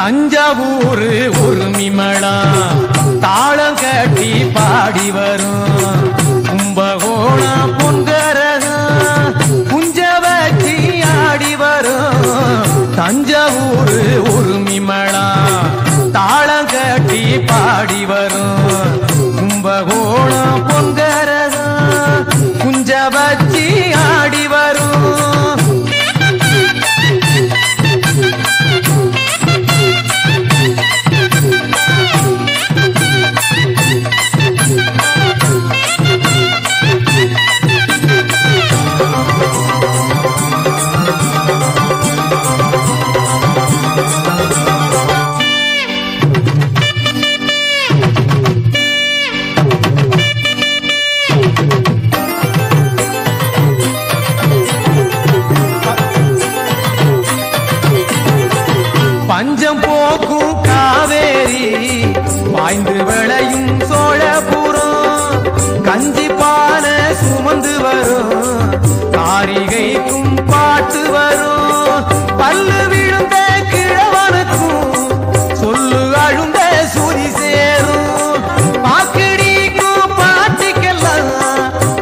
தஞ்சாவூர் உரிமளா தாளம் கட்டி பாடி வரும் கும்பகோணம் பொங்கரகம் குஞ்ச வச்சி ஆடி வரும் தஞ்சாவூர் உரிமளா தாளம் கட்டி பாடி வரும் கும்பகோணம் பொங்கரகம் குஞ்ச வச்சி ஆடி வரும் பஞ்சம் போக்கும் காவேரி பாய்ந்து விளையும் சோழபுரம் கஞ்சி பான சுமந்து வரும் காரிகைக்கும் பாட்டு வரும் பல்லு விழுந்த கிழவனுக்கும் சொல்லு அழுந்த சுதி சேரும் பாக்கடிக்கும் பாட்டிக்கெல்லாம்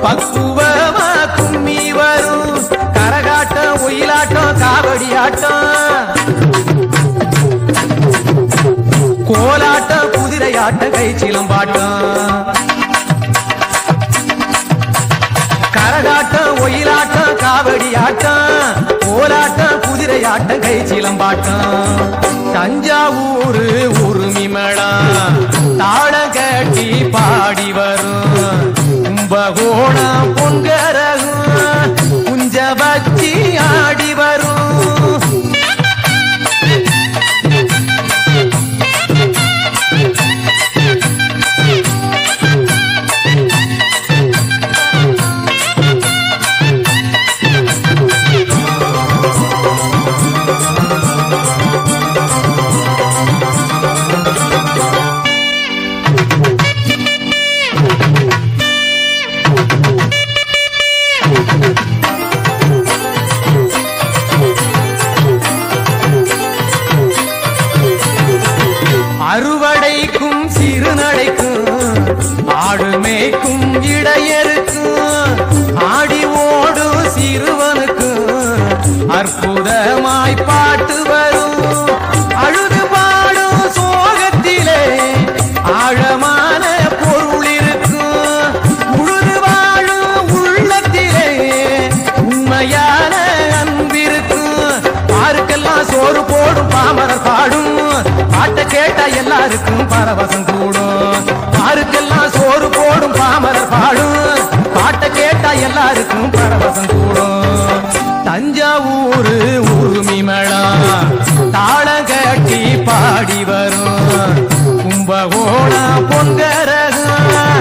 பக்குவமா கும்மி வரும் கரகாட்டம் ஒயிலாட்டம் காவடி ஆட்டம் கோலாட்டம் குதிரையாட்டம் கை சிலம்பாட்டம் கரகாட்டம் ஒயிலாட்டம் காவடி ஆட்டம் கோலாட்டம் குதிரையாட்டம் கை சிலம்பாட்டம் தஞ்சாவூர் உரிமளா தாளம் கட்டி பாடி வரும் கும்பகோணம் பொங்கரகம் குஞ்ச வச்சி ஆடி வரும் அறுவடைக்கும் சிறுநடைக்கும் ஆடுமேக்கும் இடையருக்கும் ஆடி ஓடும் சிறுவனுக்கும் அற்புதமாய் பாட்டு வரும் அழுது பாடும் சோகத்திலே ஆழமான பொருள் இருக்கும் உழுது வாழும் உள்ளத்திலே உண்மையான அன்பிருக்கும் யாருக்கெல்லாம் சோறு போடும் பாமரர் பாடும் பாட்டை கேட்டா எல்லாருக்கும் பரவசம் கூடும் யாருக்கெல்லாம் சோறு போடும் பாமரர் பாடும் பாட்டை கேட்டா எல்லாருக்கும் பரவசம் கூடும் தஞ்சாவூர் உரிமளா தாளம் கட்டி பாடி வரும் கும்பகோணம் பொங்கரகம்